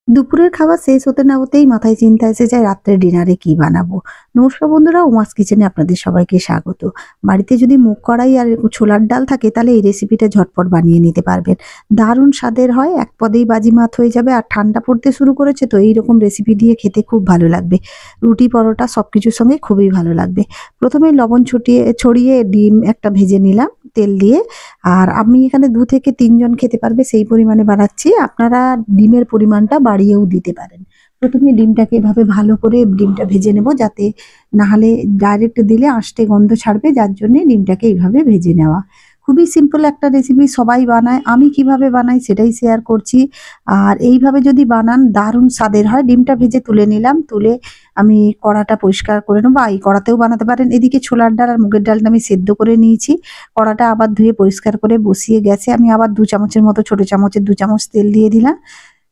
দুপুরের খাবার শেষ হতে না হতেই মাথায় চিন্তা এসে যায় রাত্রে ডিনারে কি বানাবো। নমস্কার বন্ধুরা, উমাস কিচেনে আপনাদের সবাইকে স্বাগত। বাড়িতে যদি মুগ কড়াই আর ছোলার ডাল থাকে তাহলে এই রেসিপিটা ঝটপট বানিয়ে নিতে পারবেন। দারুণ স্বাদের হয়, এক পদেই বাজিমাত হয়ে যাবে। আর ঠান্ডা পড়তে শুরু করেছে তো এইরকম রেসিপি দিয়ে খেতে খুব ভালো লাগবে। রুটি পরোটা সবকিছুর সঙ্গে খুবই ভালো লাগবে। প্রথমে লবণ ছড়িয়ে ডিম একটা ভেজে নিলাম তেল দিয়ে। আর আমি এখানে 2 থেকে 3 জন খেতে পারবে সেই পরিমাণে বানাচ্ছি। আপনারা ডিমের পরিমাণটা বাড়িয়েও দিতে পারেন। প্রথমে ডিমটাকে এভাবে ভালো করে ডিমটা ভেজে নেব, যাতে না হলে ডাইরেক্ট দিলে আষ্টে গন্ধ ছাড়বে, যার জন্যে ডিমটাকে এইভাবে ভেজে নেওয়া। খুবই সিম্পল একটা রেসিপি, সবাই বানায়। আমি কিভাবে বানাই সেটাই শেয়ার করছি। আর এইভাবে যদি বানান দারুণ স্বাদের হয়। ডিমটা ভেজে তুলে নিলাম, তুলে আমি কড়াটা পরিষ্কার করে নেবো। এই কড়াতেও বানাতে পারেন। এদিকে ছোলার ডাল আর মুগের ডালটা আমি সেদ্ধ করে নিয়েছি। কড়াটা আবার ধুয়ে পরিষ্কার করে বসিয়ে গ্যাসে আমি আবার 2 চামচের মতো, ছোট চামচের 2 চামচ তেল দিয়ে দিলাম।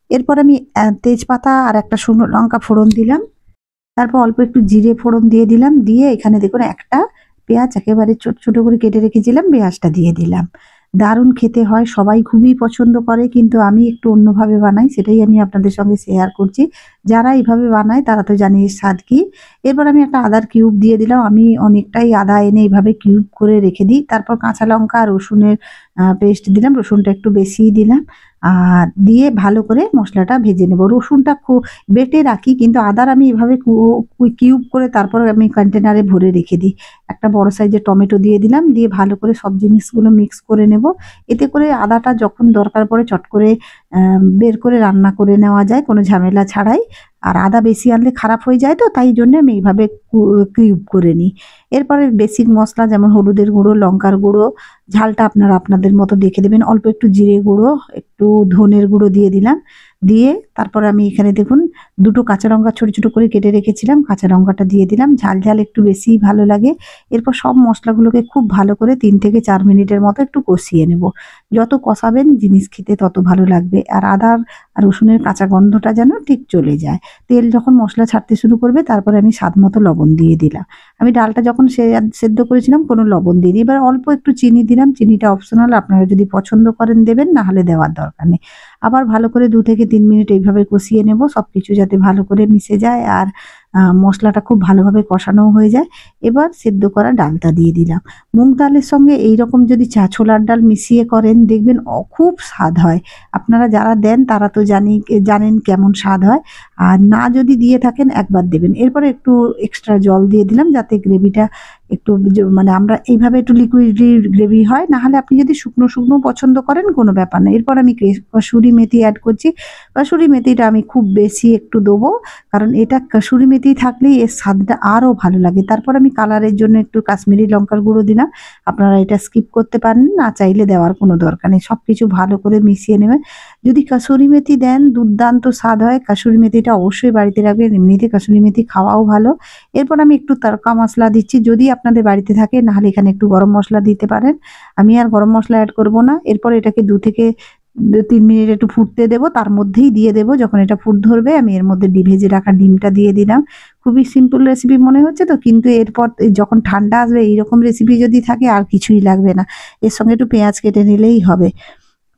এরপর আমি তেজপাতা আর একটা শুকনো লঙ্কা ফোড়ন দিলাম। তারপর অল্প একটু জিরে ফোড়ন দিয়ে দিলাম। দিয়ে এখানে দেখুন একটা পেঁয়াজ একেবারে ছোট ছোট করে কেটে রেখেছিলাম, পেঁয়াজটা দিয়ে দিলাম। দারুণ খেতে হয়, সবাই খুবই পছন্দ করে, কিন্তু আমি একটু অন্যভাবে বানাই, সেটাই আমি আপনাদের সঙ্গে শেয়ার করছি। যারা এইভাবে বানায় তারা তো জানে এর স্বাদ কি। এরপর আমি একটা আদার কিউব দিয়ে দিলাম। আমি অনেকটাই আদা এনে এইভাবে কিউব করে রেখে দিই। তারপর কাঁচা লঙ্কা আর রসুনের পেস্ট দিলাম, রসুনটা একটু বেশিই দিলাম। আর দিয়ে ভালো করে মশলাটা ভেজে নেব। রসুনটা খুব বেটে রাখি, কিন্তু আদার আমি এভাবে কিউব করে তারপর আমি কন্টেনারে ভরে রেখে দিই। একটা বড় সাইজের টমেটো দিয়ে দিলাম, দিয়ে ভালো করে সব জিনিসগুলো মিক্স করে নেব। এতে করে আদাটা যখন দরকার পড়ে চট করে বের করে রান্না করে নেওয়া যায় কোনো ঝামেলা ছাড়াই। আর আদা বেশি আনলে খারাপ হয়ে যায়, তো তাই জন্য আমি এইভাবে কিউব করে নিই। এরপরে বেসিক মশলা যেমন হলুদের গুঁড়ো, লঙ্কার গুঁড়ো, ঝালটা আপনারা আপনাদের মতো দেখে দেবেন। অল্প একটু জিরে গুঁড়ো, একটু ধনের গুঁড়ো দিয়ে দিলাম। দিয়ে তারপর আমি এখানে দেখুন 2টো কাঁচা লঙ্কা ছোট ছোট করে কেটে রেখেছিলাম, কাঁচা লঙ্কাটা দিয়ে দিলাম। ঝাল ঝাল একটু বেশিই ভালো লাগে। এরপর সব মশলাগুলোকে খুব ভালো করে 3 থেকে 4 মিনিটের মতো একটু কষিয়ে নেব। যত কষাবেন জিনিস খেতে তত ভালো লাগবে। আর আদার আর রসুনের কাঁচা গন্ধটা যেন ঠিক চলে যায়। তেল যখন মশলা ছাড়তে শুরু করবে তারপরে আমি স্বাদ মতো লবণ দিয়ে দিলাম। আমি ডালটা যখন সেদ্ধ করেছিলাম কোনো লবণ দিইনি। এবার অল্প একটু চিনি দিলাম। চিনিটা অপশনাল, আপনারা যদি পছন্দ করেন দেবেন, না হলে দেওয়ার দরকার নেই। আবার ভালো করে 2 থেকে 3 মিনিট এইভাবে কষিয়ে নেব, সবকিছু যাতে ভালো করে মিশে যায় আর মশলাটা খুব ভালোভাবে কষানো হয়ে যায়। এবার সেদ্ধ করা ডালটা দিয়ে দিলাম। মুগ ডালের সঙ্গে এইরকম যদি ছোলার ডাল মিশিয়ে করেন দেখবেন খুব স্বাদ হয়। আপনারা যারা দেন তারা তো জানেন কেমন স্বাদ হয়। আর না যদি দিয়ে থাকেন একবার দেবেন। এরপরে একটু এক্সট্রা জল দিয়ে দিলাম, যাতে গ্রেভিটা একটু মানে আমরা এইভাবে একটু লিকুইড গ্রেভি হয়। না হলে আপনি যদি শুকনো শুকনো পছন্দ করেন কোনো ব্যাপার না। এরপর আমি কসুরি মেথি অ্যাড করছি। কসুরি মেথিটা আমি খুব বেশি একটু দেবো, কারণ এটা কসুরি মেথি থাকলেই এর স্বাদটা আরও ভালো লাগে। তারপর আমি কালারের জন্য একটু কাশ্মীরি লঙ্কার গুঁড়ো দিলাম। আপনারা এটা স্কিপ করতে পারেন, না চাইলে দেওয়ার কোনো দরকার নেই। সব কিছু ভালো করে মিশিয়ে নেবেন। যদি কসুরি মেথি দেন দুর্দান্ত স্বাদ হয়। কসুরি মেথিটা অবশ্যই বাড়িতে রাখবেন, এমনিতে কসুরি মেথি খাওয়াও ভালো। এরপর আমি একটু তড়কা মশলা দিচ্ছি, যদি আপনাদের বাড়িতে থাকে, নাহলে এখানে একটু গরম মশলা দিতে পারেন। আমি আর গরম মশলা অ্যাড করব না। এরপর এটাকে 2 থেকে 3 মিনিট একটু ফুটতে দেব, তার মধ্যেই দিয়ে দেব। যখন এটা ফুট ধরবে আমি এর মধ্যে ভেজে রাখা ডিমটা দিয়ে দিলাম। খুবই সিম্পল রেসিপি মনে হচ্ছে তো, কিন্তু এরপর যখন ঠান্ডা আসবে এইরকম রেসিপি যদি থাকে আর কিছুই লাগবে না। এর সঙ্গে একটু পেঁয়াজ কেটে নিলেই হবে।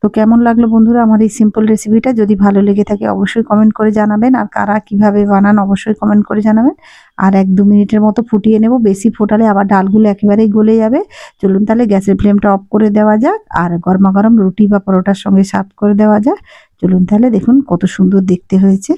তো কেমন লাগলো বন্ধুরা আমার এই সিম্পল রেসিপিটা? যদি ভালো লেগে থাকে অবশ্যই কমেন্ট করে জানাবেন। আর কারা কিভাবে বানান অবশ্যই কমেন্ট করে জানাবেন। আর 1-2 মিনিটের মতো ফুটিয়ে নেব। বেশি ফোটালে আবার ডালগুলো একেবারেই গলে যাবে। চলুন তাহলে গ্যাসের ফ্লেমটা অফ করে দেওয়া যাক, আর গরমাগরম রুটি বা পরোটার সঙ্গে সার্ভ করে দেওয়া যাক। চলুন তাহলে দেখুন কত সুন্দর দেখতে হয়েছে।